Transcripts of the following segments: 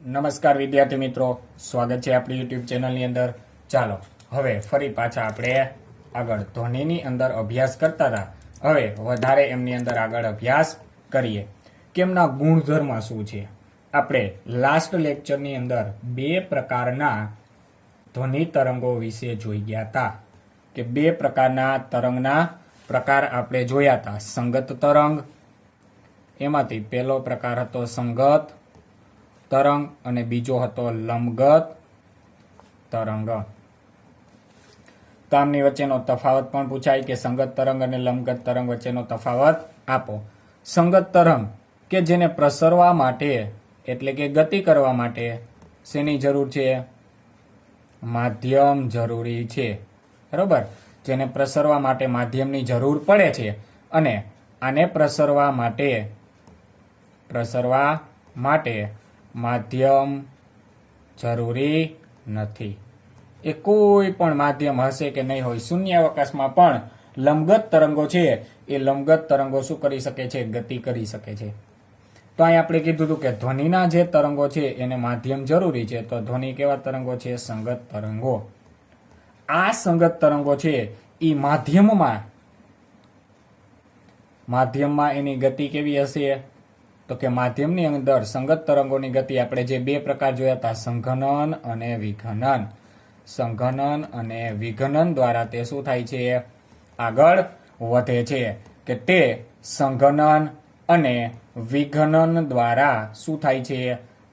નમસ્કાર વિદ્યાર્થી મિત્રો, સ્વાગત છે આપણી યુટ્યુબ ચેનલની અંદર. ચાલો હવે ફરી પાછા આપણે આગળ ધ્વનિની અંદર અભ્યાસ કરતા હતા. હવે વધારે એમની અંદર આગળ અભ્યાસ કરીએ કે એમના ગુણધર્મ શું છે. આપણે લાસ્ટ લેક્ચરની અંદર બે પ્રકારના ધ્વનિ તરંગો વિશે જોઈ ગયા હતા કે બે પ્રકારના તરંગના પ્રકાર આપણે જોયા હતા. સંગત તરંગ, એમાંથી પહેલો પ્રકાર હતો સંગત તરંગ અને બીજો હતો લંબગત તરંગ. તો આમની વચ્ચેનો તફાવત પણ પૂછાય કે સંગત તરંગ અને લંબગત તરંગ વચ્ચેનો તફાવત આપો. સંગત તરંગ કે જેને પ્રસરવા માટે એટલે કે ગતિ કરવા માટે શેની જરૂર છે? માધ્યમ જરૂરી છે, બરોબર. જેને પ્રસરવા માટે માધ્યમની જરૂર પડે છે અને આને પ્રસરવા માટે માધ્યમ જરૂરી નથી. એ કોઈ પણ માધ્યમ હશે કે નહીં હોય. શૂન્યાવકાશમાં પણ લંબગત તરંગો છે, એ લંબગત તરંગો શું કરી શકે છે? ગતિ કરી શકે છે. તો અહીં આપણે કીધું હતું કે ધ્વનિના જે તરંગો છે એને માધ્યમ જરૂરી છે. તો ધ્વનિ કેવા તરંગો છે? સંગત તરંગો. આ સંગત તરંગો છે એ માધ્યમમાં એની ગતિ કેવી હશે? તો કે માધ્યમની અંદર સંગત તરંગોની ગતિ આપણે જે બે પ્રકાર જોયા હતા, સંઘનન અને વિઘનન. સંઘનન અને વિઘનન દ્વારા તે શું થાય છે? આગળ વધે છે. કે તે સંઘનન અને વિઘનન દ્વારા શું થાય છે?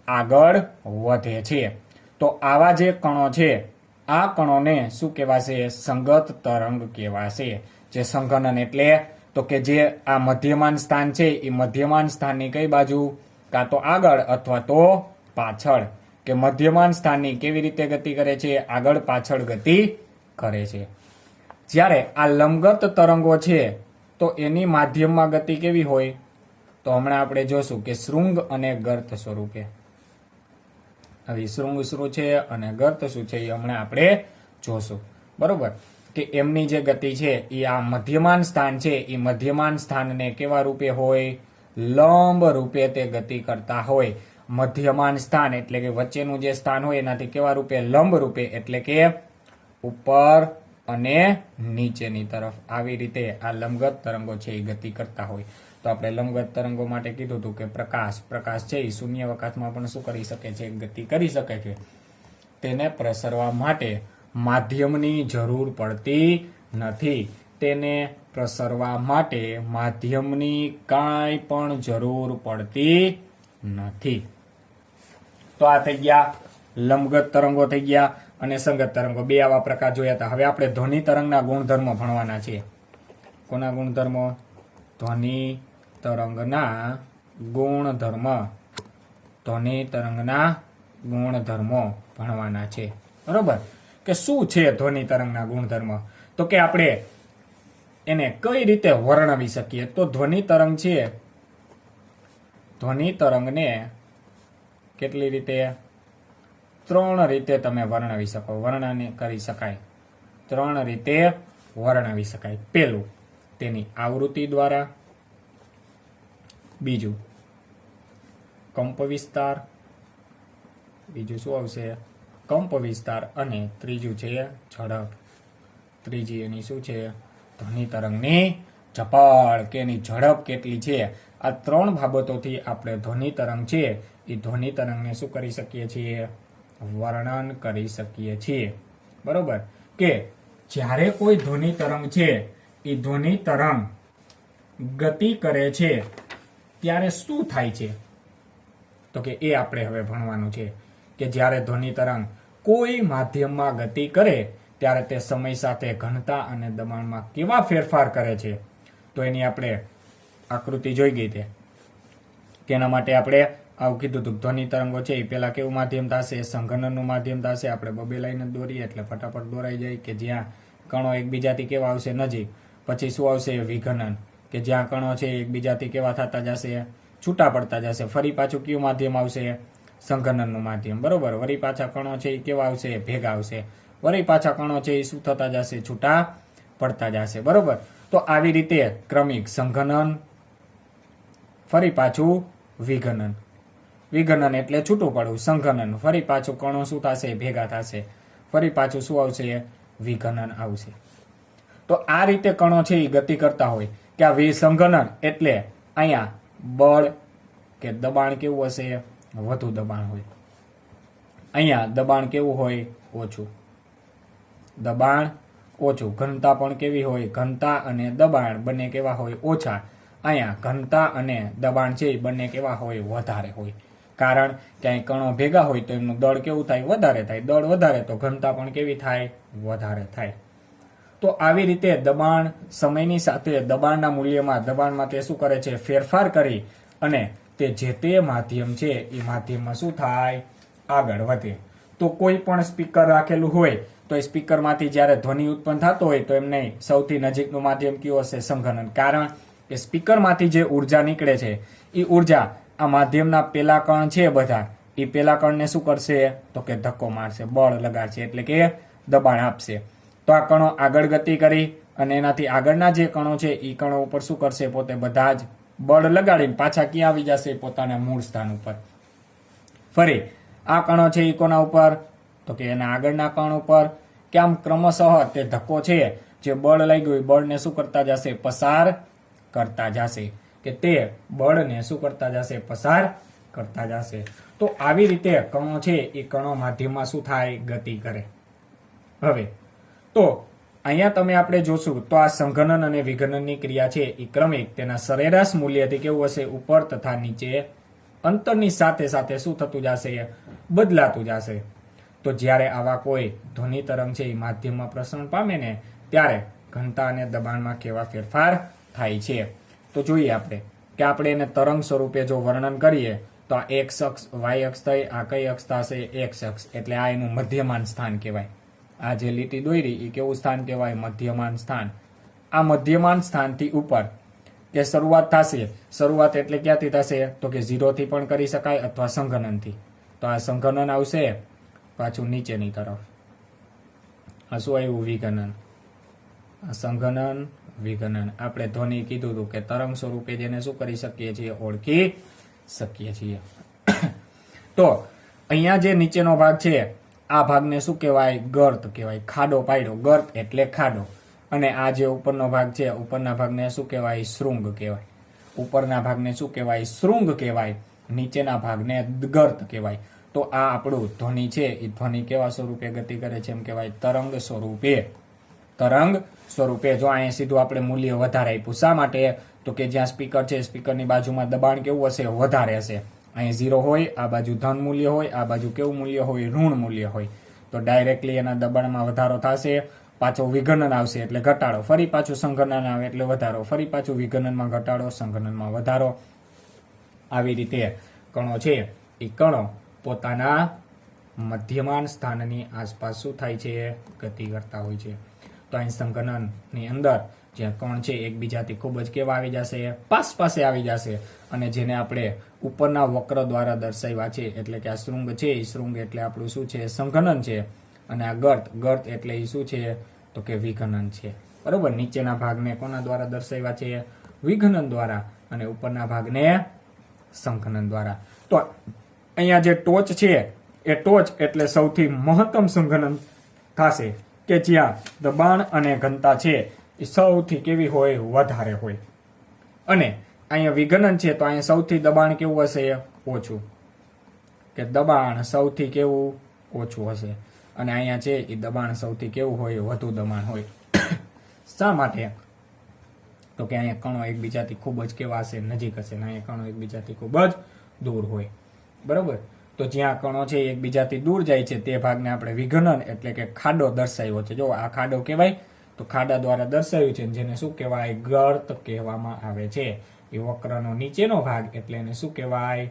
આગળ વધે છે. તો આવા જે કણો છે, આ કણોને શું કહેવાશે? સંગત તરંગ કહેવાશે. જે સંઘનન એટલે તો કે જે આ મધ્યમાન સ્થાન છે એ મધ્યમાન સ્થાનની કઈ બાજુ? કાં તો આગળ અથવા તો પાછળ. કે મધ્યમાન સ્થાનની કેવી રીતે ગતિ કરે છે? આગળ પાછળ ગતિ કરે છે. જ્યારે આ લંબગત તરંગો છે તો એની માધ્યમમાં ગતિ કેવી હોય? તો હમણાં આપણે જોશું કે શૃંગ અને ગર્ત સ્વરૂપે. હવે શૃંગ શું છે અને ગર્ત શું છે એ હમણાં આપણે જોશું, બરોબર. કે એમની જે ગતિ છે એ આ મધ્યમાન સ્થાન છે એ મધ્યમાન સ્થાનને કેવા રૂપે હોય? લંબ રૂપે તે ગતિ કરતા હોય. મધ્યમાન સ્થાન એટલે કે વચ્ચેનું જે સ્થાન હોય એનાથી કેવા રૂપે? લંબ રૂપે, એટલે કે ઉપર અને નીચેની તરફ. આવી રીતે આ લંબગત તરંગો છે એ ગતિ કરતા હોય. તો આપણે લંબગત તરંગો માટે કીધું હતું કે પ્રકાશ છે એ શૂન્યાવકાશમાં પણ શું કરી શકે છે? ગતિ કરી શકે છે. તેને પ્રસરવા માટે માધ્યમની જરૂર પડતી નથી. તેને પ્રસરવા માટે માધ્યમની કાંઈ પણ જરૂર પડતી નથી. તો આ થઈ ગયા લંબગત તરંગો થઈ ગયા અને સંગત તરંગો. બે આવા પ્રકાર જોયા હતા. હવે આપણે ધ્વનિ તરંગના ગુણધર્મો ભણવાના છે. કોના ગુણધર્મો? ધ્વનિ તરંગના ગુણધર્મ. ધ્વનિ તરંગના ગુણધર્મો ભણવાના છે, બરોબર. કે શું છે ધ્વનિ તરંગના ગુણધર્મ? તો કે આપણે એને કઈ રીતે વર્ણવી શકીએ? તો ધ્વનિ તરંગ છે, ધ્વનિ તરંગને કેટલી રીતે? ત્રણ રીતે તમે વર્ણવી શકો, વર્ણન કરી શકાય. ત્રણ રીતે વર્ણવી શકાય. પહેલું, તેની આવૃત્તિ દ્વારા. બીજું, કંપ વિસ્તાર. બીજું શું આવશે? કંપ વિસ્તાર. અને ત્રીજું છે ઝડપ. ત્રીજી એની શું છે? ધ્વનિ તરંગની ઝપડ કે એની ઝડપ કેટલી છે. આ ત્રણ બાબતોથી આપણે ધ્વનિ તરંગ છે એ ધ્વનિ તરંગને શું કરી શકીએ છીએ? વર્ણન કરી શકીએ છીએ, બરોબર. કે જ્યારે કોઈ ધ્વનિ તરંગ છે એ ધ્વનિ તરંગ ગતિ કરે છે ત્યારે શું થાય છે? તો કે એ આપણે હવે ભણવાનું છે. કે જ્યારે ધ્વનિ તરંગ કોઈ માધ્યમમાં ગતિ કરે ત્યારે તે સમય સાથે ઘનતા અને દબાણમાં કેવા ફેરફાર કરે છે? તો એની આપણે આકૃતિ જોઈ ગઈ તે. તેના માટે આપણે આવું કીધું હતું. ધ્વનિ તરંગો છે એ પેલા કેવું માધ્યમ થશે? સંઘનનનું માધ્યમ થશે. આપણે બબે લાઈન જ દોરીએ એટલે ફટાફટ દોરાઈ જાય. કે જ્યાં કણો એકબીજાથી કેવા આવશે? નજીક. પછી શું આવશે? વિઘનન. કે જ્યાં કણો છે એકબીજાથી કેવા થતા જશે? છૂટા પડતા જશે. ફરી પાછું કયું માધ્યમ આવશે? સંઘનનનું માધ્યમ, બરોબર. વળી પાછા કણો છે એ કેવા આવશે? ભેગા આવશે. વળી પાછા કણો છે એ શું થતા જશે? છૂટા પડતા જશે, બરોબર. તો આવી રીતે ક્રમિક સંઘનન, ફરી પાછું વિઘનન. વિઘનન એટલે છૂટું પડવું, સંઘનન ફરી પાછું કણો શું થશે, ભેગા થશે, ફરી પાછું શું આવશે, વિઘનન આવશે. તો આ રીતે કણો છે એ ગતિ કરતા હોય કે આ વિસંઘનન એટલે અહીંયા બળ કે દબાણ કેવું હશે, વધુ દબાણ હોય. અહીંયા દબાણ કેવું હોય, ઓછું. દબાણ ઓછું. ઘનતા પણ કેવી હોય, ઘનતા અને દબાણ બંને કેવા હોય, ઓછા. અહીંયા ઘનતા અને દબાણ છે એ બંને કેવા હોય, વધારે હોય. કારણ કે અહીં કણો ભેગા હોય તો એમનું દળ કેવું થાય, વધારે થાય. દળ વધારે તો ઘનતા પણ કેવી થાય, વધારે થાય. તો આવી રીતે દબાણ સમયની સાથે દબાણના મૂલ્યમાં દબાણમાં તે શું કરે છે, ફેરફાર કરી અને તે જે તે માધ્યમ છે એ માધ્યમમાં શું થાય, આગળ વધે. તો કોઈ પણ સ્પીકર રાખેલું હોય તો એ સ્પીકરમાંથી જ્યારે ધ્વનિ ઉત્પન્ન થતો હોય તો એમને સૌથી નજીકનું માધ્યમ કયું હશે, સંઘનન. કારણ કે સ્પીકરમાંથી જે ઉર્જા નીકળે છે એ ઉર્જા આ માધ્યમના પેલા કણ છે બધા, એ પેલા કણને શું કરશે, તો કે ધક્કો મારશે, બળ લગાડશે, એટલે કે દબાણ આપશે. તો આ કણો આગળ ગતિ કરી અને એનાથી આગળના જે કણો છે એ કણો ઉપર શું કરશે, પોતે બધા જ બળ લગાડીને પાછા ક્યાં આવી જશે, પોતાના મૂળ સ્થાન ઉપર. ફરી આ કણો છે એ કોના ઉપર, તો કે એના આગળના કણ ઉપર. કે આમ ક્રમશઃ તે ધક્કો છે જે બળ લાગ્યું એ બળને શું કરતા જશે, પસાર કરતા જશે. કે તે બળને શું કરતા જશે, પસાર કરતા જશે. તો આવી રીતે કણો છે એ કણો માધ્યમમાં શું થાય, ગતિ કરે. હવે તો અહીંયા તમે આપણે જોશું તો આ સંઘનન અને વિઘનનની ક્રિયા છે એ ક્રમિક તેના સરેરાશ મૂલ્યથી કેવું હશે, ઉપર તથા નીચે અંતરની સાથે સાથે શું થતું જશે, બદલાતું જશે. તો જ્યારે આવા કોઈ ધ્વનિ તરંગ છે એ માધ્યમમાં પ્રસરણ પામે ને ત્યારે ઘનતા અને દબાણમાં કેવા ફેરફાર થાય છે. તો જોઈએ આપણે કે આપણે એને તરંગ સ્વરૂપે જો વર્ણન કરીએ તો આ એક્સ અક્ષ, વાય અક્ષ થઈ, આ કઈ અક્ષ થશે, એક્સ અક્ષ. એટલે આ એનું મધ્યમાન સ્થાન કહેવાય. આ જે લીટી દોરી એ કેવું સ્થાન કહેવાય, મધ્યમાન સ્થાન. આ મધ્યમાન સ્થાનથી ઉપર કે શરૂઆત થશે, શરૂઆત એટલે ક્યાંથી થશે, તો કે 0 થી પણ કરી શકાય અથવા સંઘનનથી. તો આ સંઘનન આવશે, પાછું નીચેની તરફ આ શું આવ્યું, વિઘનન. સંઘનન, વિઘનન. આપણે ધ્વનિ કીધું હતું કે તરંગ સ્વરૂપે જેને શું કરી શકીએ છીએ, ઓળખી શકીએ છીએ. તો અહીંયા જે નીચેનો ભાગ છે આ ભાગને શું કહેવાય, ગર્ત કહેવાય, ખાડો પાડ્યો. ગર્ત એટલે ખાડો. અને આ જે ઉપરનો ભાગ છે, ઉપરના ભાગને શું કહેવાય, શૃંગ કહેવાય. ઉપરના ભાગને શું કહેવાય, શૃંગ કહેવાય. નીચેના ભાગને ગર્ત કહેવાય. તો આ આપણું ધ્વનિ છે એ ધ્વનિ કેવા સ્વરૂપે ગતિ કરે છે, એમ કહેવાય તરંગ સ્વરૂપે. તરંગ સ્વરૂપે. જો અહીંયા સીધું આપણે મૂલ્ય વધારે આપ્યું. શા માટે, તો કે જ્યાં સ્પીકર છે સ્પીકરની બાજુમાં દબાણ કેવું હશે, વધારે હશે. અહીં 0 હોય, આ બાજુ ધન મૂલ્ય હોય, આ બાજુ કેવું મૂલ્ય હોય, ઋણ મૂલ્ય હોય. તો ડાયરેક્ટલી એના દબાણમાં વધારો થશે, પાછો વિઘનન આવશે એટલે ઘટાડો, ફરી પાછું સંઘનન આવે એટલે વધારો, ફરી પાછું વિઘનનમાં ઘટાડો, સંઘનનમાં વધારો. આવી રીતે કણો છે એ કણો પોતાના મધ્યમાન સ્થાનની આસપાસ શું થાય છે, ગતિ કરતા હોય છે. તો અહીં સંઘનનની અંદર જે કણ છે એકબીજાથી ખૂબ જ કેવા આવી જશે, પાસે આવી જશે. અને જેને આપણે ઉપરના વક્ર દ્વારા દર્શાવ્યા છે, એટલે કે આ શૃંગ છે એ શૃંગ એટલે આપણું શું છે, સંઘનન છે. અને આ ગર્ત એટલે એ શું છે, તો કે વિઘનન છે. બરોબર. નીચેના ભાગને કોના દ્વારા દર્શાવ્યા છે, વિઘનન દ્વારા, અને ઉપરના ભાગને સંઘનન દ્વારા. તો અહીંયા જે ટોચ છે એ ટોચ એટલે સૌથી મહત્તમ સંઘનન થશે કે જ્યાં દબાણ અને ઘનતા છે એ સૌથી કેવી હોય, વધારે હોય. અને અહીંયા વિઘનન છે તો અહીંયા સૌથી દબાણ કેવું હશે, ઓછું. કે દબાણ સૌથી કેવું, ઓછું હશે. અને અહીંયા છે એ દબાણ સૌથી કેવું હોય, વધુ દબાણ હોય. શા માટે, તો કે અહીંયા કણો એકબીજાથી ખૂબ જ કેવા હશે, નજીક હશે. અને અહીંયા કણો એકબીજાથી ખૂબ જ દૂર હોય. બરોબર. તો જ્યાં કણો છે એકબીજાથી દૂર જાય છે તે ભાગને આપણે વિઘનન એટલે કે ખાડો દર્શાવ્યો છે. જો આ ખાડો કહેવાય, તો ખાડા દ્વારા દર્શાવ્યું છે, જેને શું કહેવાય, ગર્ત કહેવામાં આવે છે. એ વક્રનો નીચેનો ભાગ એટલે એને શું કહેવાય,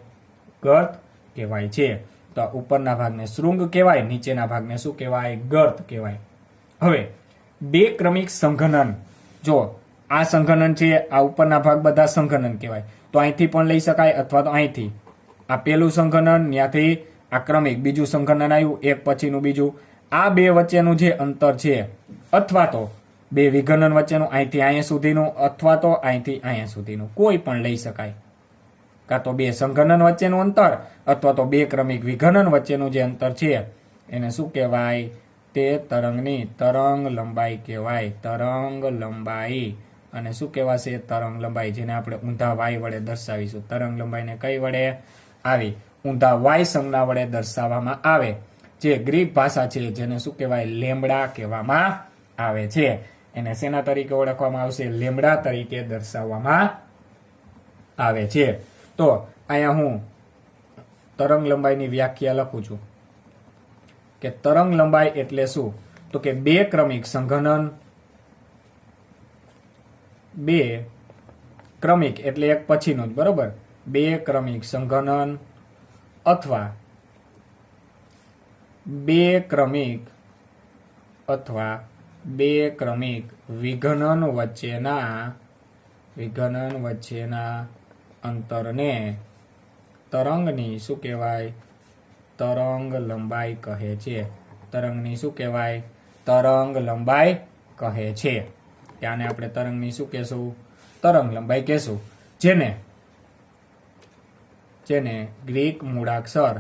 ગર્ત કહેવાય છે. તો ઉપરના ભાગને શૃંગ કહેવાય, નીચેના ભાગને શું કહેવાય, ગર્ત કહેવાય. હવે બે ક્રમિક સંઘનન. જો આ સંઘનન છે, આ ઉપરના ભાગ બધા સંઘનન કહેવાય. તો અહીંથી પણ લઈ શકાય અથવા તો અહીંથી. આ પેલું સંઘનન, ત્યાંથી આ ક્રમિક બીજું સંઘનન આવ્યું, એક પછીનું બીજું. આ બે વચ્ચેનું જે અંતર છે, અથવા તો બે વિઘનન વચ્ચેનું અહીંથી અહીંયા સુધીનું, અથવા તો અહીંથી અહીંયા સુધીનું, કોઈ પણ લઈ શકાય. કાં તો બે સંઘનન વચ્ચેનું અંતર અથવા તો બે ક્રમિક વિઘનન વચ્ચેનું જે અંતર છે એને શું કહેવાય? તે તરંગની તરંગ લંબાઈ કહેવાય. તરંગ લંબાઈ. અને શું કહેવાશે? તરંગ લંબાઈ, જેને આપણે ઊંધા વાય વડે દર્શાવીશું. તરંગ લંબાઈને કઈ વડે? આવી ઊંધા વાય સંજ્ઞા વડે દર્શાવવામાં આવે. જે ગ્રીક ભાષા છે જેને શું કહેવાય? લેમ્બડા કહેવામાં આવે છે. એને શેના તરીકે ઓળખવામાં આવશે? લેમ્બડા તરીકે દર્શાવવામાં આવે છે. તો અહીંયા હું તરંગ લંબાઈની વ્યાખ્યા લખું છું કે તરંગ લંબાઈ એટલે શું? તો કે બે ક્રમિક સંઘનન, બે ક્રમિક એટલે એક પછીનું જ, બરોબર? બે ક્રમિક સંઘનન અથવા બે ક્રમિક વિઘનન વચ્ચેના અંતરને તરંગની શું કહેવાય? તરંગ લંબાઈ કહે છે. તરંગની શું કહેવાય? તરંગ લંબાઈ કહે છે. ત્યાંને આપણે તરંગની શું કહેશું? તરંગ લંબાઈ કહેશું. જેને ગ્રીક મૂળાક્ષર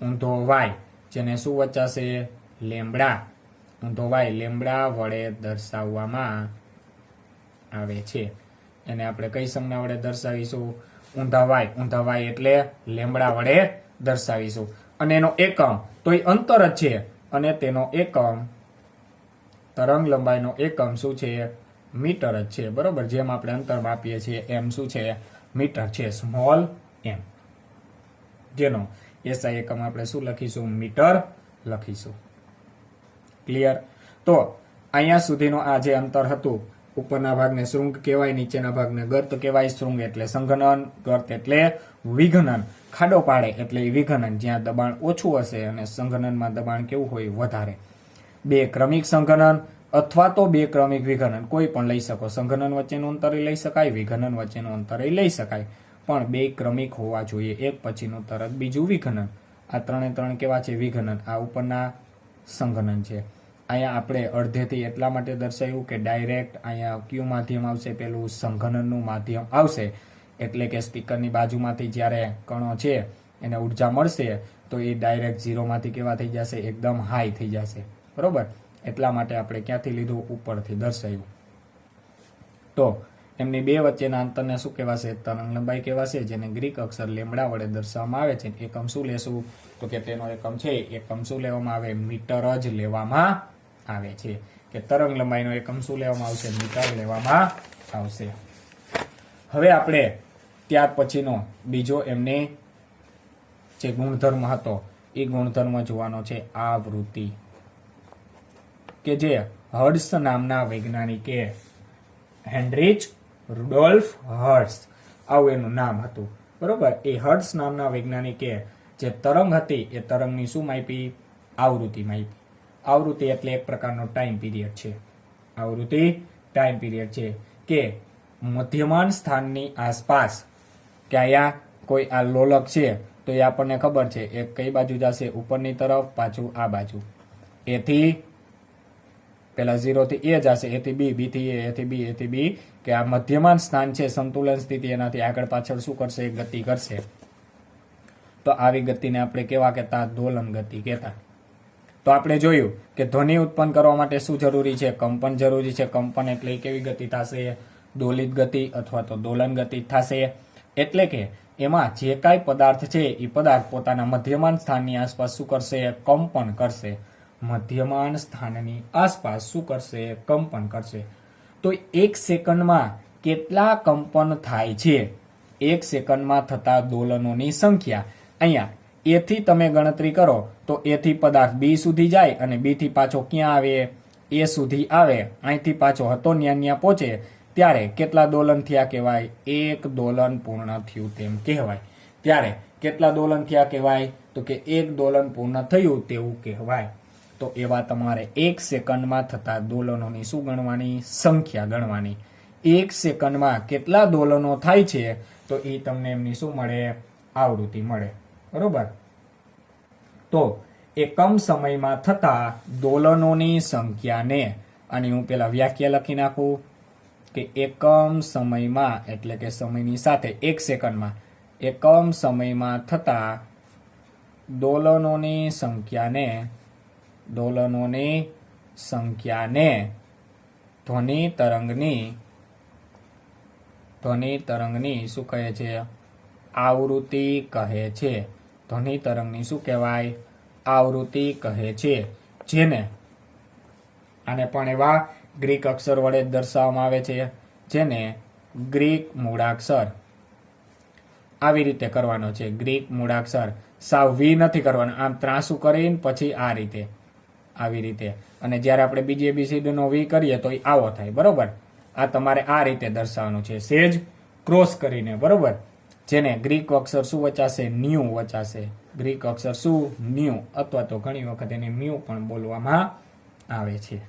ઊંધો વાય, જેને શું વચાશે? લેમ્બડા. ઊંધો વાય લેમ્બડા વડે દર્શાવવામાં આવે છે. એને આપણે કઈ સંજ્ઞા વડે દર્શાવીશું? ઊંધા વાય એટલે લેમ્બડા વડે દર્શાવીશું. અને એનો એકમ તો એ અંતર જ છે, અને તેનો એકમ તરંગ લંબાઈનો એકમ શું છે? મીટર જ છે, બરોબર? જેમ આપણે અંતર માપીએ છીએ એમ શું છે? મીટર છે, સ્મોલ એમ. જેનો એસઆઈ એકમ આપણે શું લખીશું? મીટર લખીશું. ક્લિયર? તો અહીંયા સુધીનો આ જે અંતર હતું, ઉપરના ભાગને શૃંગ કહેવાય, નીચેના ભાગને ગર્ત કહેવાય. શૃંગ એટલે સંઘનન, ગર્ત એટલે વિઘનન. ખાડો પાડે એટલે વિઘનન, જ્યાં દબાણ ઓછું હશે, અને સંઘનનમાં દબાણ કેવું હોય? વધારે. બે ક્રમિક સંઘનન અથવા તો બે ક્રમિક વિઘનન, કોઈ પણ લઈ શકો. સંઘનન વચ્ચેનું અંતર લઈ શકાય, વિઘનન વચ્ચેનું અંતર લઈ શકાય, પણ બે ક્રમિક હોવા જોઈએ, એક પછીનું તરત બીજું વિઘનન. આ ત્રણે ત્રણ કેવા છે? વિઘનન. આ ઉપરના સંઘનન છે. અહીંયા આપણે અડધેથી એટલા માટે દર્શાવ્યું કે ડાયરેક્ટ અહીંયા કયું માધ્યમ આવશે? પેલું સંઘનનનું માધ્યમ આવશે. એટલે કે સ્પીકરની બાજુમાંથી જ્યારે કણો છે એને ઉર્જા મળશે તો એ ડાયરેક્ટ ઝીરોમાંથી કેવા થઈ જશે? એકદમ હાઈ થઈ જશે, બરોબર? એટલા માટે આપણે ક્યાંથી લીધું? ઉપરથી દર્શાવ્યું. તો એમની બે વચ્ચેના અંતરને શું કહેવાશે? તરંગ લંબાઈ કહેવાશે, જેને ગ્રીક અક્ષર લેમ્બડા વડે દર્શાવવામાં આવે છે. એકમ શું લેશું? તો કે તેનો એકમ છે, એકમ શું લેવામાં આવે? મીટર જ લેવામાં આવે છે. કે તરંગ લંબાઈનો એકમ શું લેવામાં આવશે? મીટર લેવામાં આવશે. હવે આપણે ત્યાર પછીનો બીજો એમને જે ગુણધર્મ હતો એ ગુણધર્મ જોવાનો છે, આવૃત્તિ. કે જે હર્ટ્ઝ નામના વૈજ્ઞાનિકે, હેનરીચ રુડોલ્ફ હર્ટ્ઝ આવું એનું નામ હતું, બરોબર? એ હર્ટ્ઝ નામના વૈજ્ઞાનિકે જે તરંગ હતી એ તરંગની શું માપી? આવૃત્તિ માપી. આવૃત્તિ એટલે એક પ્રકારનો ટાઈમ પીરિયડ છે. આવૃત્તિ ટાઈમ પીરિયડ છે કે મધ્યમાન સ્થાનની આસપાસ, કે અહીંયા કોઈ આ લોલક છે તો એ આપણને ખબર છે એક કઈ બાજુ જશે? ઉપરની તરફ, પાછું આ બાજુ. એથી પેલા 0 થી એ જશે, એથી બી, બી થી એથી બી, એથી બી. કે આ મધ્યમાન સ્થાન છે, સંતુલન સ્થિતિ, એનાથી આગળ પાછળ શું કરશે? ગતિ કરશે. તો આવી ગતિને આપણે કેવા કહેતા? દોલન ગતિ કહેતા. તો આપણે જોયું કે ધ્વનિ ઉત્પન્ન કરવા માટે શું જરૂરી છે? કંપન જરૂરી છે. કંપન એટલે કેવી ગતિ થશે? દોલિત ગતિ અથવા તો દોલન ગતિ થશે. એટલે કે એમાં જે કાંઈ પદાર્થ છે એ પદાર્થ પોતાના મધ્યમાન સ્થાનની આસપાસ શું કરશે? કંપન કરશે. મધ્યમાન સ્થાનની આસપાસ શું કરશે? કંપન કરશે. તો એક સેકન્ડમાં કેટલા કંપન થાય છે? એક સેકન્ડમાં થતા દોલનોની સંખ્યા. અહીંયા એથી તમે ગણતરી કરો તો એથી પદાર્થ બી સુધી જાય અને બી થી પાછો ક્યાં આવે? એ સુધી આવે. અહીંથી પાછો હતો ન્યા પહોંચે ત્યારે કેટલા દોલન થયા કહેવાય? એક દોલન પૂર્ણ થયું તેમ કહેવાય. ત્યારે કેટલા દોલન થયા કહેવાય? તો કે એક દોલન પૂર્ણ થયું તેવું કહેવાય. તો એવા તમારે એક સેકન્ડમાં થતા દોલનોની શું ગણવાની? સંખ્યા ગણવાની. એક સેકન્ડમાં કેટલા દોલનો થાય છે તો એ તમને એમની શું મળે? આવૃત્તિ મળે, બરોબર? તો એકમ સમયમાં થતા દોલનોની સંખ્યાને, અને હું પેલા વ્યાખ્યા લખી નાખું કે એકમ સમયમાં એટલે કે સમયની સાથે 1 સેકન્ડમાં એકમ સમયમાં થતા દોલનોની સંખ્યાને ધ્વનિ તરંગની શું કહે છે? આવૃત્તિ કહે છે. ધ્વનિ તરંગની શું કહેવાય? આવૃત્તિ કહે છે. જેને આને પણ એવા ગ્રીક અક્ષર વડે દર્શાવવામાં આવે છે, જેને ગ્રીક મૂળાક્ષર આવી રીતે કરવાનો છે. ગ્રીક મૂળાક્ષર સાવ વી નથી કરવાનો, આમ ત્રાસું કરીને પછી આ રીતે આવી રીતે. અને જ્યારે આપણે બીજી ABCD નો વી કરીએ તો એ આવો થાય. બરોબર, આ તમારે આ રીતે દર્શાવવાનું છે, સેજ ક્રોસ કરીને. બરોબર, જેને ગ્રીક અક્ષર શું વચાશે? ન્યુ વચાશે. ગ્રીક અક્ષર શું? ન્યુ, અથવા તો ઘણી વખત એને મ્યુ પણ બોલવામાં આવે છે.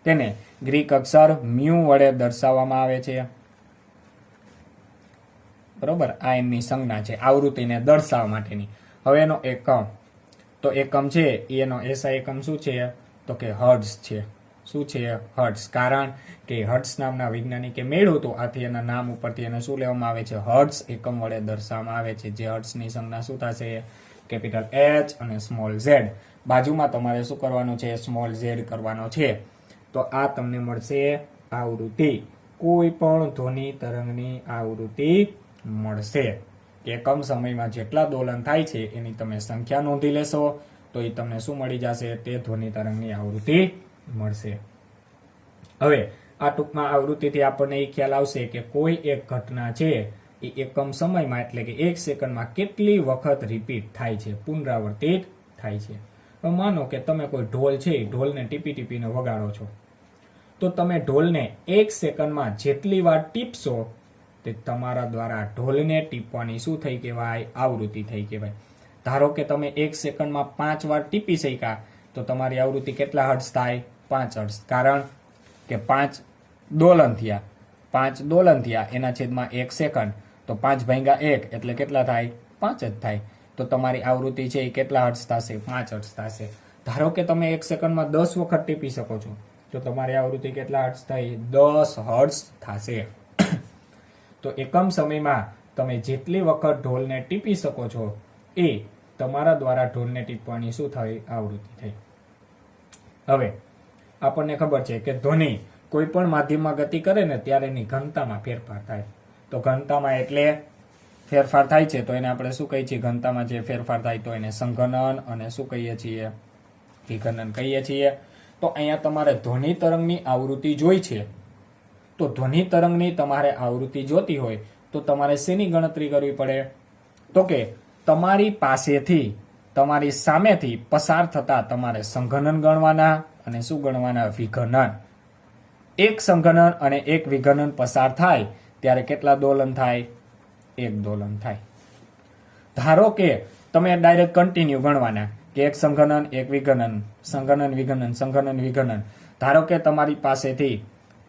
તેને ગ્રીક અક્ષર મ્યુ વડે દર્શાવવામાં આવે છે. બરોબર, આ એમની સંજ્ઞા છે આવૃત્તિને દર્શાવવા માટેની. હવે એનો એકમ, તો એકમ છે એનો એસઆઈ એકમ શું છે? તો કે હર્ટ્ઝ છે. શું છે? હર્ટ્ઝ. કારણ કે હર્ટ્ઝ નામના વૈજ્ઞાનિકે મેળવ્યું હતું, આથી એના નામ ઉપરથી એને શું લેવામાં આવે છે? હર્ટ્ઝ એકમ વડે દર્શાવવામાં આવે છે. જે હર્ટ્ઝની સંજ્ઞા શું થશે? કેપિટલ H અને સ્મોલ z. બાજુમાં તમારે શું કરવાનું છે? સ્મોલ z કરવાનો છે. તો આ તમને મળશે આવૃત્તિ. કોઈ પણ ધ્વનિ તરંગની આવૃત્તિ મળશે. કે કમ સમયમાં જેટલા દોલન થાય છે એની તમે સંખ્યા નોંધી લેશો તો એ તમને શું મળી જશે? તે ધ્વનિ તરંગની આવૃત્તિ મળશે. હવે આ ટૂંકમાં આવૃત્તિથી આપણને એ ખ્યાલ આવશે કે કોઈ એક ઘટના છે એ એકમ સમયમાં એટલે કે 1 સેકન્ડમાં કેટલી વખત રિપીટ થાય છે, પુનરાવર્તિત થાય છે. હવે માનો કે તમે કોઈ ઢોલ છે, ઢોલને ટીપીને વગાડો છો, તો તમે ઢોલને 1 સેકન્ડમાં જેટલી વાર ટીપશો તે તમારા દ્વારા ઢોલને ટીપવાની શું થઈ કહેવાય? આવૃત્તિ થઈ કહેવાય. ધારો કે તમે 1 સેકન્ડમાં 5 વાર ટીપી શક્યા તો તમારી આવૃત્તિ કેટલા હર્ટ્ઝ થાય? 5 હર્ટ્ઝ. કારણ કે 5 દોલન થયા, 5 દોલન થયા એના છેદમાં 1 સેકન્ડ, તો 5 ભાગ્યા 1 એટલે કેટલા થાય? 5 જ થાય. તો તમારી આવૃત્તિ છે એ કેટલા હર્ટ્ઝ થશે? 5 હર્ટ્ઝ થશે. ધારો કે તમે 1 સેકન્ડમાં 10 વખત ટીપી શકો છો તો તમારી આવૃત્તિ કેટલા હર્ટ્ઝ થાય? 10 હર્ટ્ઝ થશે. તો એકમ સમયમાં તમે જેટલી વખત ઢોલને ટીપી શકો છો એ તમારા દ્વારા ઢોલને ટીપવાની શું થઈ? આવૃત્તિ થઈ. હવે આપણને ખબર છે કે ધ્વનિ કોઈ પણ માધ્યમમાં ગતિ કરે ને ત્યારે એની ઘનતામાં ફેરફાર થાય. તો ઘનતામાં એટલે ફેરફાર થાય છે તો એને આપણે શું કહીએ છીએ? ઘનતામાં જે ફેરફાર થાય તો એને સંઘનન અને શું કહીએ છીએ? વિઘનન કહીએ છીએ. તો અહીંયા તમારે ધ્વનિ તરંગની આવૃત્તિ જોઈ છે, તો ધ્વનિ તરંગની તમારે આવૃત્તિ જોતી હોય તો તમારે શેની ગણતરી કરવી પડે? તો કે તમારી પાસેથી, તમારી સામેથી પસાર થતા તમારે સંઘનન ગણવાના અને શું ગણવાના? વિઘનન. એક સંઘનન અને એક વિઘનન પસાર થાય ત્યારે કેટલા દોલન થાય? 1 દોલન થાય. ધારો કે તમે ડાયરેક્ટ કન્ટિન્યુ ગણવાના કે એક સંઘનન, એક વિઘનન, સંઘનન વિઘનન, સંઘનન વિઘનન. ધારો કે તમારી પાસેથી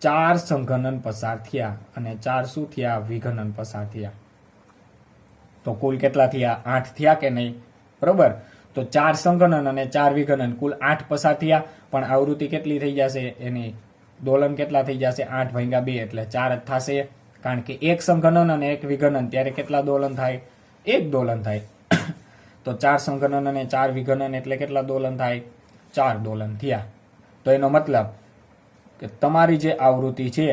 4 સંઘનન પસાર થયા અને 4 શું થયા? વિઘનન પસાર થયા. તો કુલ કેટલા થયા? 8 થયા કે નહીં? બરોબર. તો 4 સંઘનન અને 4 વિઘનન કુલ 8 પસાર થયા. પણ આવૃત્તિ કેટલી થઈ જશે? એની દોલન કેટલા થઈ જશે? 8 ભાગ્યા 2 એટલે 4 જ થશે. કારણ કે એક સંઘનન અને એક વિઘનન ત્યારે કેટલા દોલન થાય? 1 દોલન થાય. તો 4 સંઘનન અને 4 વિઘનન એટલે કેટલા દોલન થાય? 4 દોલન થયા. તો એનો મતલબ કે તમારી જે આવૃત્તિ છે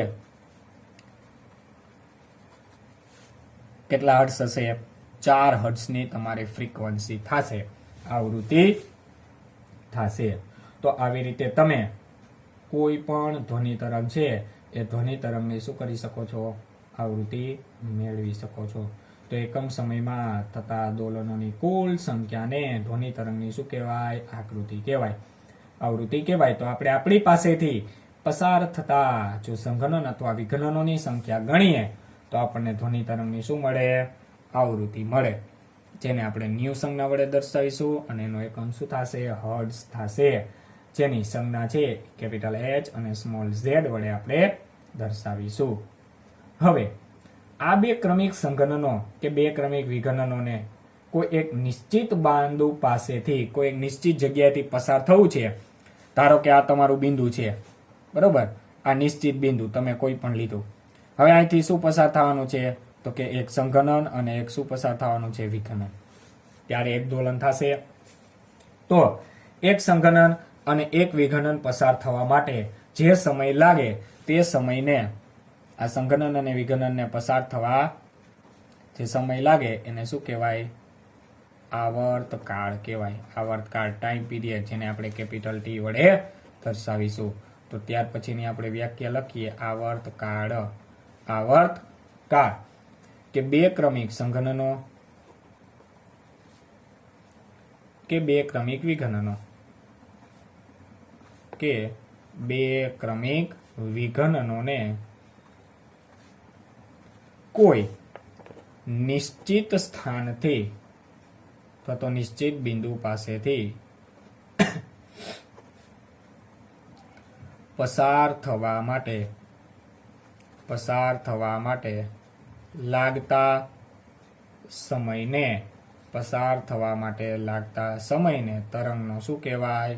કેટલા હર્ટ્ઝ હશે? 4 હર્ટ્ઝની તમારી ફ્રીક્વન્સી થશે, આવૃત્તિ થશે. તો આવી રીતે તમે કોઈ પણ ધ્વનિ તરંગ છે એ ધ્વનિ તરંગની શું કરી શકો છો? આવૃત્તિ મેળવી શકો છો. તો એકમ સમયમાં થતા દોલનોની કુલ સંખ્યાને ધ્વનિ તરંગની શું કહેવાય? આકૃતિ કહેવાય, આવૃત્તિ કહેવાય. તો આપણે આપણી પાસેથી પસાર થતા જો સંઘનન અથવા વિઘનનોની સંખ્યા ગણીએ તો આપણને ધ્વનિ તરંગની શું મળે? આવૃત્તિ મળે, જેને આપણે ન્યુ સંજ્ઞા વડે દર્શાવીશું અને એનો એકમ શું થશે? હર્ટ્ઝ થશે. જેની સંજ્ઞા છે કેપિટલ H અને સ્મોલ z વડે આપણે દર્શાવીશું. હવે આ 2 ક્રમિક સંઘનનો કે 2 ક્રમિક વિઘનનોને કોઈ એક નિશ્ચિત બિંદુ પાસેથી, કોઈ એક નિશ્ચિત જગ્યાએથી પસાર થવું છે. ધારો કે આ તમારું બિંદુ છે, બરોબર. આ નિશ્ચિત બિંદુ તમે કોઈ પણ લીધું. હવે અહીંથી શું પસાર થવાનું છે? તો કે એક સંઘનન અને એક શું પસાર થવાનું છે? વિઘનન. ત્યારે એક દોલન થશે. તો એક સંઘનન અને એક વિઘનન પસાર થવા માટે જે સમય લાગે તે સમયને, આ સંઘનન અને વિઘનનને પસાર થવા જે સમય લાગે એને શું કહેવાય? આવર્તકાળ કહેવાય. આવર્તકાળ, ટાઈમ પીરિયડ, જેને આપણે કેપિટલ ટી વડે દર્શાવીશું. તો ત્યાર પછીની આપણે વ્યાખ્યા લખીએ. આવર્તકાળ. આવર્તકાળ કે બે ક્રમિક સંઘનનો કે બે ક્રમિક વિઘનનો કે બે ક્રમિક વિઘનનોને કોઈ નિશ્ચિત સ્થાનથી અથવા તો નિશ્ચિત બિંદુ પાસેથી પસાર થવા માટે લાગતા સમયને તરંગનો શું કહેવાય?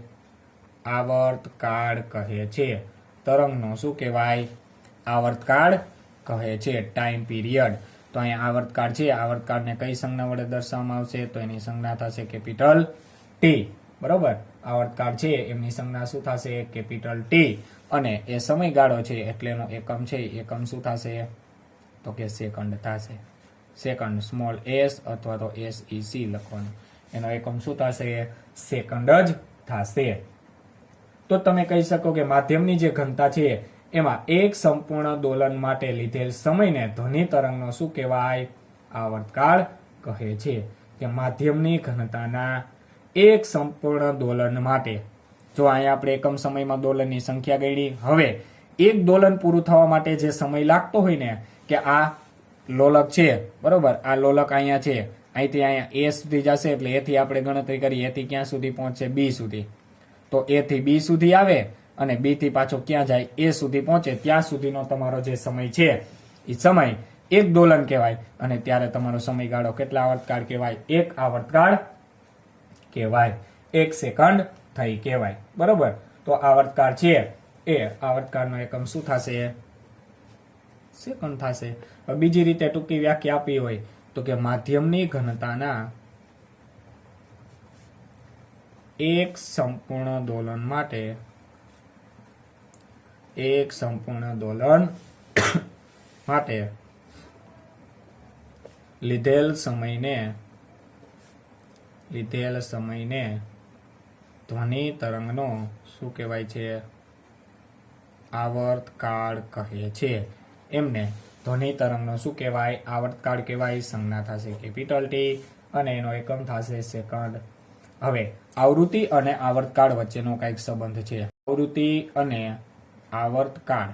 આવર્તકાળ કહે છે. તરંગનો શું કહેવાય? આવર્તકાળ કહે છે. Time period. તો અહીંયા આવર્તકાળ છે. આવર્તકાળને કઈ સંજ્ઞા વડે દર્શાવવામાં આવશે? તો એની સંજ્ઞા થશે કેપિટલ ટી. બરોબર. આવર્તકાળ છે એમની સંજ્ઞા શું થશે? Capital T. અને એ સમયગાળો છે એટલે એનો એકમ છે, એકમ શું થશે? તો કે સેકન્ડ થશે. સેકન્ડ, સ્મોલ એસ અથવા તો SEC લખવાનું. એનો એકમ શું થશે? સેકન્ડ જ થશે. તો તમે કહી શકો કે માધ્યમની જે ઘનતા છે એમાં એક સંપૂર્ણ દોલન માટે લીધેલ સમયને ધ્વનિ તરંગનો શું કહેવાય? આવર્તકાળ કહે છે. કે માધ્યમની ઘનતાના એક સંપૂર્ણ દોલન માટે, જો અહીંયા આપણે એકમ સમયમાં દોલનની સંખ્યા ગણી. હવે એક દોલન પૂરું થવા માટે જે સમય લાગતો હોય ને, કે આ લોલક છે, બરોબર, આ લોલક અહીંયા છે, અહીંથી અહીંયા એ સુધી જશે એટલે એથી આપણે ગણતરી કરી, એથી ક્યાં સુધી પહોંચશે? બી સુધી. તો એ થી બી સુધી આવે અને બી થી પાછો ક્યાં જાય? એ સુધી પહોંચે. ત્યાં સુધીનો તમારો જે સમય છે એ સમય એક દોલન કહેવાય. અને ત્યારે તમારો સમયગાળો કેટલા આવર્તકાળ કહેવાય? એક આવર્તકાળ કહેવાય. એક સેકન્ડ થઈ કહેવાય. બરોબર. તો આવર્તકાળ છે એ આવર્તકાળનો એકમ શું થશે? સેકન્ડ થશે. હવે બીજી રીતે ટૂંકી વ્યાખ્યા આપી હોય તો કે માધ્યમની ઘનતાના એક સંપૂર્ણ દોલન માટે લીધેલ સમયને ધ્વનિ તરંગનો શું કહેવાય છે? આવર્તકાળ કહે છે. એમને ધ્વનિ તરંગનો શું કહેવાય? આવર્તકાળ કહેવાય. સંજ્ઞા થશે કેપિટલ ટી અને એનો એકમ થશે સેકન્ડ. હવે આવૃત્તિ અને આવર્તકાળ વચ્ચેનો કંઈક સંબંધ છે. આવૃત્તિ અને આવર્તકાળ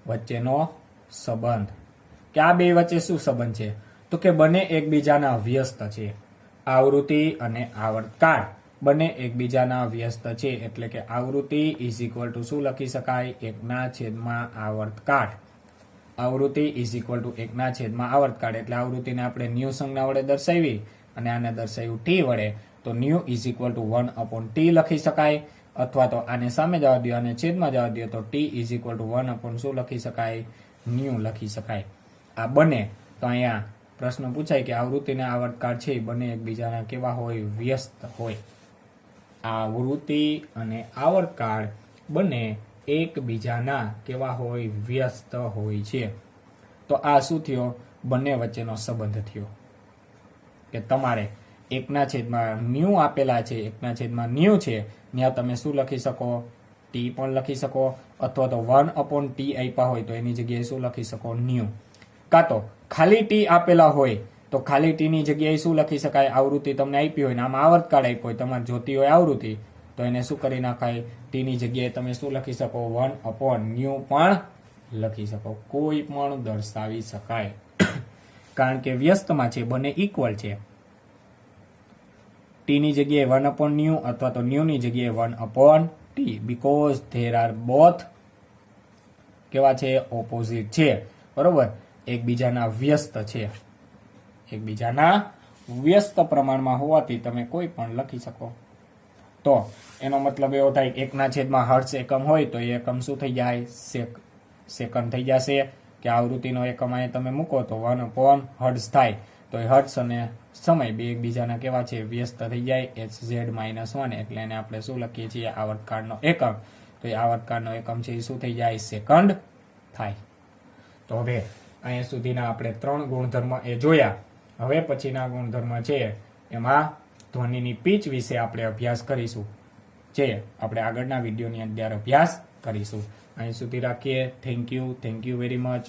વચ્ચેનો સંબંધ, કે આ બે વચ્ચે શું સંબંધ છે? તો કે બંને એકબીજાના વ્યસ્ત છે. આવૃત્તિ અને આવર્તકાળ બંને એકબીજાના વ્યસ્ત છે. એટલે કે આવૃત્તિ ઇઝ ઇક્વલ ટુ શું લખી શકાય? 1/. આવર્તકાળ. આવૃત્તિ ઇઝ ઇક્વલ ટુ 1/. આવર્તકાળ. એટલે આવૃત્તિને આપણે ન્યુ સંજ્ઞા વડે દર્શાવી અને આને દર્શાવ્યું ટી વડે, તો new is equal to 1/t લખી શકાય. અથવા તો આને સામે જવા દો અને છેદમાં જવા દો તો ટી ઇઝ ઇક્વલ ટુ 1/ શું લખી શકાય? ન્યુ લખી શકાય. આ બને તો અહીંયા પ્રશ્ન પૂછાય કે આવૃત્તિ અને આવર્તકાળ છે બંને એકબીજાના કેવા હોય? વ્યસ્ત હોય. આવૃત્તિ અને આવર્તકાળ બંને એકબીજાના કેવા હોય? વ્યસ્ત હોય છે. તો આ શું થયો? બંને વચ્ચેનો સંબંધ થયો. કે તમારે 1/, ન્યુ આપેલા છે, 1/, છે, ત્યાં તમે શું લખી શકો? ટી પણ લખી શકો. અથવા તો 1/t આપ્યા હોય તો એની જગ્યાએ શું લખી શકો? ન્યુ. કાં તો ખાલી ટી આપેલા હોય તો ખાલી ટી ની જગ્યાએ શું લખી શકાય? આવૃત્તિ તમને આપી હોય ને આમાં આવર્તકાળ આપ્યો હોય, તમારે જોતી હોય આવૃત્તિ, તો એને શું કરી નાખાય? ટી ની જગ્યાએ તમે શું લખી શકો? 1/ન્યુ પણ લખી શકો. કોઈ પણ દર્શાવી શકાય. કારણ કે વ્યસ્તમાં છે, બંને ઇક્વલ છે. ટી ની જગ્યાએ 1/ન્યુ અથવા તો ન્યુ ની જગ્યાએ 1/t, because there are both કેવા છે? ઓપોઝિટ છે. બરોબર. એકબીજાના વ્યસ્ત છે. એકબીજાના વ્યસ્ત પ્રમાણમાં હોવાથી તમે કોઈ પણ લખી શકો. તો એનો મતલબ એવો થાય કે 1/1000 હર્ટ્ઝ એકમ હોય તો એ એકમ શું થઈ જાય? સેકન્ડ થઈ જશે. કે આવૃત્તિનો એકમ અહીંયા તમે મૂકો તો 1 હર્ટ્ઝ થાય. તો એ હર્ટ્ઝ અને સમય બે એકબીજાના કેવા છે? વ્યસ્ત થઈ જાય. hz-1 એટલે એને આપણે શું લખીએ છીએ? આવર્તકાળનો એકમ. તો એ આવર્તકાળનો એકમ છે એ શું થઈ જાય? સેકન્ડ થાય. તો હવે અહીંયા સુધીના આપણે 3 ગુણધર્મ એ જોયા. હવે પછીના ગુણધર્મ છે એમાં ધ્વનિની પીચ વિશે આપણે અભ્યાસ કરીશું, જે આપણે આગળના વિડીયોની અંદર અભ્યાસ કરીશું. અહીં સુધી રાખીએ. Thank you very much.